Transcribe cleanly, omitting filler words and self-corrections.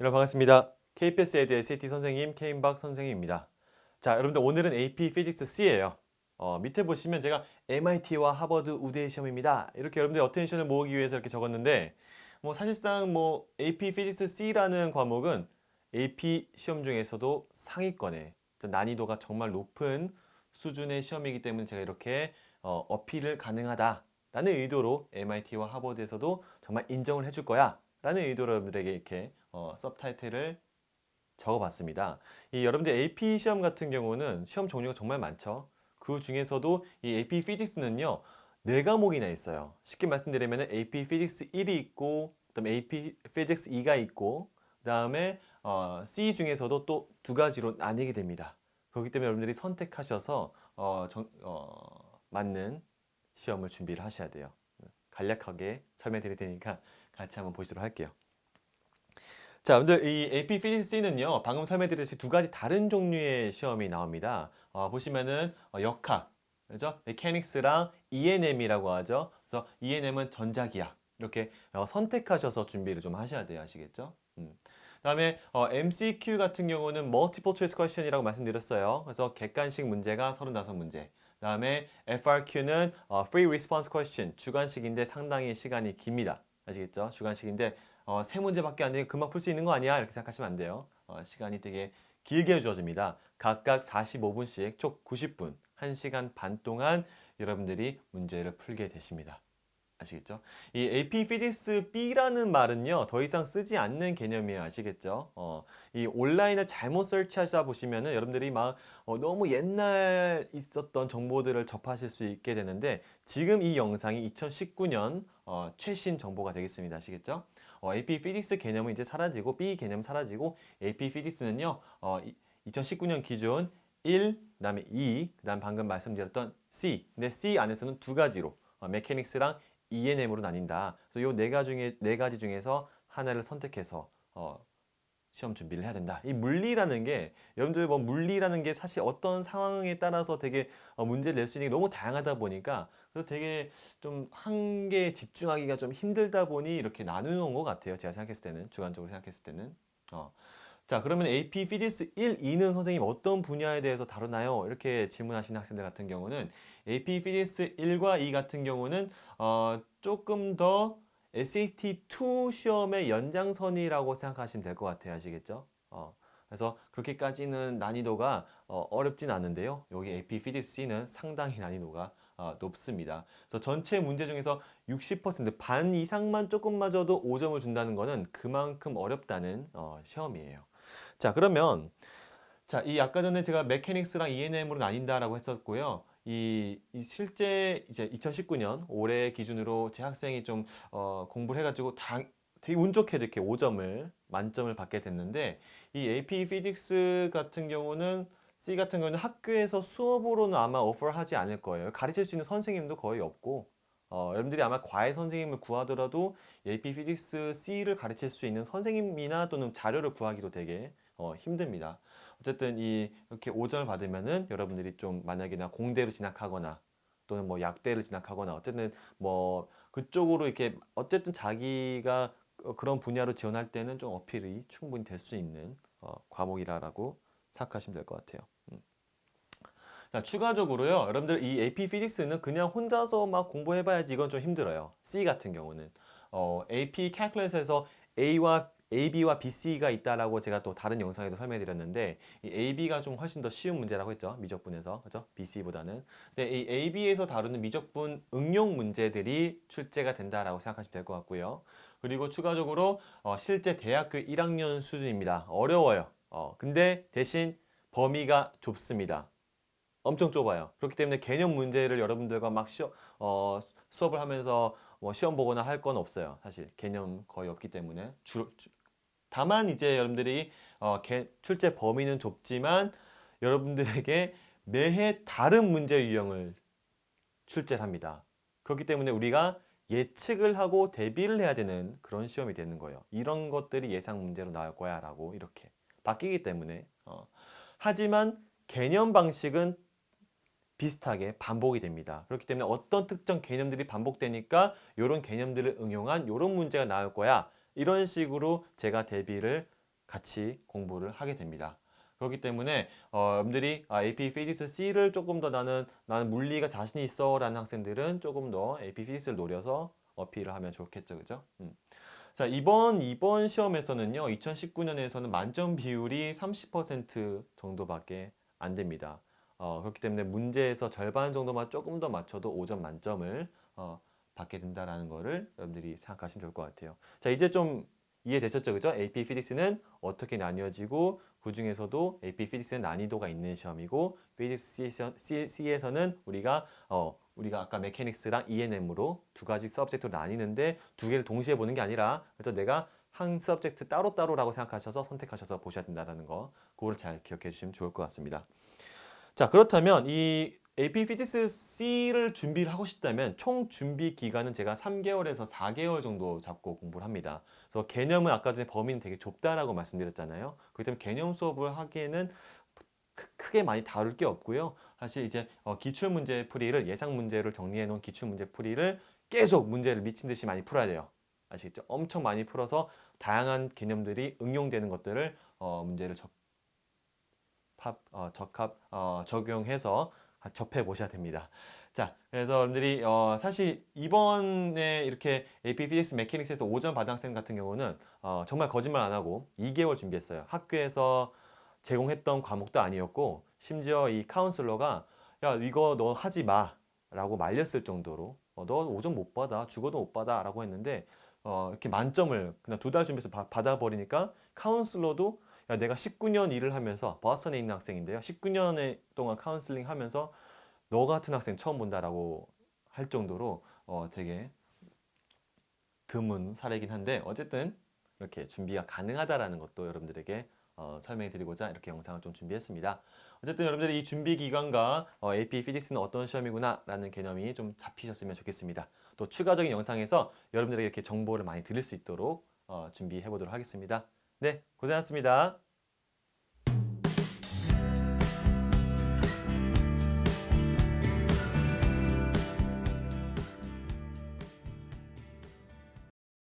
여러분 반갑습니다. KPS 에듀 SAT 선생님 케인박 선생님입니다. 자, 여러분들 오늘은 AP Physics C예요. 밑에 보시면 제가 MIT와 하버드 우대 시험입니다. 이렇게 여러분들 어텐션을 모으기 위해서 이렇게 적었는데 사실상 AP Physics C라는 과목은 AP 시험 중에서도 상위권의 난이도가 정말 높은 수준의 시험이기 때문에 제가 이렇게 어필을 가능하다라는 의도로 MIT와 하버드에서도 정말 인정을 해줄 거야 라는 의도로 여러분들에게 이렇게 서브타이틀을 적어봤습니다. 이 여러분들 AP 시험 같은 경우는 시험 종류가 정말 많죠. 그 중에서도 이 AP Physics는요, 네 과목이나 있어요. 쉽게 말씀드리면 AP Physics 1이 있고, 그다음에 AP Physics 2가 있고, 그다음에 C 중에서도 또 두 가지로 나뉘게 됩니다. 그렇기 때문에 여러분들이 선택하셔서 맞는 시험을 준비를 하셔야 돼요. 간략하게 설명해 드릴 테니까 같이 한번 보시도록 할게요. 자, 여러분들 이 AP Physics는요, 방금 설명드렸듯이 두 가지 다른 종류의 시험이 나옵니다. 보시면은 역학, 그죠? Mechanics랑 E&M이라고 하죠. 그래서 E&M은 전자기학 이렇게 선택하셔서 준비를 좀 하셔야 돼요, 아시겠죠? 그다음에 MCQ 같은 경우는 Multiple Choice Question이라고 말씀드렸어요. 그래서 객관식 문제가 35문제. 그다음에 FRQ는 Free Response Question, 주관식인데 상당히 시간이 깁니다. 아시겠죠? 주관식인데 세 문제밖에 안 되니까 금방 풀 수 있는 거 아니야? 이렇게 생각하시면 안 돼요. 시간이 되게 길게 주어집니다. 각각 45분씩 총 90분, 1시간 반 동안 여러분들이 문제를 풀게 되십니다. 아시겠죠? 이 AP Physics B라는 말은요, 더 이상 쓰지 않는 개념이에요. 아시겠죠? 이 온라인을 잘못 설치하다 보시면은 여러분들이 막 너무 옛날 있었던 정보들을 접하실 수 있게 되는데 지금 이 영상이 2019년 최신 정보가 되겠습니다. 아시겠죠? AP Physics 개념은 이제 사라지고 B 개념 사라지고 AP Physics는요, 2019년 기준 1, 그다음에 2, 그다음 방금 말씀드렸던 C. 근데 C 안에서는 두 가지로 메케닉스랑 E&M으로 나뉜다. 그래서 이 네 가지 중에서 하나를 선택해서 시험 준비를 해야 된다. 이 물리라는 게 여러분들 물리라는 게 사실 어떤 상황에 따라서 되게 문제를 낼 수 있는 게 너무 다양하다 보니까 그래서 되게 좀 한 개에 집중하기가 좀 힘들다 보니 이렇게 나누는 것 같아요. 제가 생각했을 때는 주관적으로 생각했을 때는. 자, 그러면 AP Physics 1, 2는 선생님 어떤 분야에 대해서 다루나요? 이렇게 질문하시는 학생들 같은 경우는 AP Physics 1과 2 같은 경우는 조금 더 SAT2 시험의 연장선이라고 생각하시면 될 것 같아요. 아시겠죠? 그래서 그렇게까지는 난이도가 어렵진 않은데요. 여기 AP Physics C는 상당히 난이도가 높습니다. 그래서 전체 문제 중에서 60%반 이상만 조금 맞아도 5점을 준다는 것은 그만큼 어렵다는 시험이에요. 자, 그러면 이 아까 전에 제가 메케닉스랑 E&M으로 나뉜다라고 했었고요. 이 실제 이제 2019년 올해 기준으로 제 학생이 좀 공부를 해가지고 되게 운 좋게도 이렇게 5점을 만점을 받게 됐는데 이 AP Physics 같은 경우는 C 같은 경우는 학교에서 수업으로는 아마 오퍼를 하지 않을 거예요. 가르칠 수 있는 선생님도 거의 없고 여러분들이 아마 과외 선생님을 구하더라도 AP Physics C를 가르칠 수 있는 선생님이나 또는 자료를 구하기도 되게 힘듭니다. 어쨌든 이렇게 5점을 받으면은 여러분들이 좀 만약에나 공대로 진학하거나 또는 약대를 진학하거나 어쨌든 그쪽으로 이렇게 어쨌든 자기가 그런 분야로 지원할 때는 좀 어필이 충분히 될 수 있는 과목이라고 생각하시면 될 것 같아요. 자, 추가적으로요. 여러분들 이 AP Physics는 그냥 혼자서 막 공부해봐야지 이건 좀 힘들어요. C 같은 경우는 AP Calculus에서 AB와 BC가 있다라고 제가 또 다른 영상에도 설명드렸는데 이 AB가 좀 훨씬 더 쉬운 문제라고 했죠. 미적분에서 그죠? BC보다는. 근데 이 AB에서 다루는 미적분 응용 문제들이 출제가 된다라고 생각하시면 될 것 같고요. 그리고 추가적으로 실제 대학교 1학년 수준입니다. 어려워요. 근데 대신 범위가 좁습니다. 엄청 좁아요. 그렇기 때문에 개념 문제를 여러분들과 막 수업을 하면서 시험 보거나 할 건 없어요. 사실 개념 거의 없기 때문에 다만 이제 여러분들이 출제 범위는 좁지만 여러분들에게 매해 다른 문제 유형을 출제를 합니다. 그렇기 때문에 우리가 예측을 하고 대비를 해야 되는 그런 시험이 되는 거예요. 이런 것들이 예상 문제로 나올 거야 라고 이렇게 바뀌기 때문에 하지만 개념 방식은 비슷하게 반복이 됩니다. 그렇기 때문에 어떤 특정 개념들이 반복되니까 이런 개념들을 응용한 이런 문제가 나올 거야. 이런 식으로 제가 대비를 같이 공부를 하게 됩니다. 그렇기 때문에 여러분들이 AP 피지क्스 C를 조금 더 나는 물리가 자신이 있어라는 학생들은 조금 더 AP 피지क्스를 노려서 어필을 하면 좋겠죠, 그죠? 자, 이번 시험에서는요, 2019년에서는 만점 비율이 30% 정도밖에 안 됩니다. 그렇기 때문에 문제에서 절반 정도만 조금 더 맞춰도 5점 만점을 받게 된다라는 거를 여러분들이 생각하시면 좋을 것 같아요. 자, 이제 좀 이해되셨죠? 그죠? AP 피직스는 어떻게 나뉘어지고 그 중에서도 AP 피직스는 난이도가 있는 시험이고 피직스 C에서는 우리가 아까 메케닉스랑 ENM으로 두 가지 서브젝트로 나뉘는데 두 개를 동시에 보는 게 아니라 그래서 내가 한 서브젝트 따로따로라고 생각하셔서 선택하셔서 보셔야 된다는 거 그거를 잘 기억해 주시면 좋을 것 같습니다. 자, 그렇다면 이 AP 피직스 C를 준비를 하고 싶다면 총 준비 기간은 제가 3개월에서 4개월 정도 잡고 공부를 합니다. 그래서 개념은 아까 전에 범위는 되게 좁다라고 말씀드렸잖아요. 그렇기 때문에 개념 수업을 하기에는 크게 많이 다룰 게 없고요. 사실 이제 기출 문제 풀이를 예상 문제를 정리해 놓은 기출 문제 풀이를 계속 문제를 미친 듯이 많이 풀어야 돼요. 아시겠죠? 엄청 많이 풀어서 다양한 개념들이 응용되는 것들을 문제를 적용해서 접해 보셔야 됩니다. 자, 그래서 여러분들이 사실 이번에 이렇게 AP Physics 메케닉스에서 5점 받은 학생 같은 경우는 정말 거짓말 안 하고 2개월 준비했어요. 학교에서 제공했던 과목도 아니었고 심지어 이 카운슬러가 야 이거 너 하지 마 라고 말렸을 정도로 너 5점 못 받아 죽어도 못 받아 라고 했는데 이렇게 만점을 그냥 2달 준비해서 받아버리니까 카운슬러도 야, 내가 19년 일을 하면서 버스턴에 있는 학생인데요. 19년 동안 카운슬링 하면서 너 같은 학생 처음 본다라고 할 정도로 되게 드문 사례이긴 한데 어쨌든 이렇게 준비가 가능하다라는 것도 여러분들에게 설명해 드리고자 이렇게 영상을 좀 준비했습니다. 어쨌든 여러분들이 이 준비 기간과 AP 피직스는 어떤 시험이구나 라는 개념이 좀 잡히셨으면 좋겠습니다. 또 추가적인 영상에서 여러분들에게 이렇게 정보를 많이 드릴 수 있도록 준비해 보도록 하겠습니다. 네, 고생하셨습니다.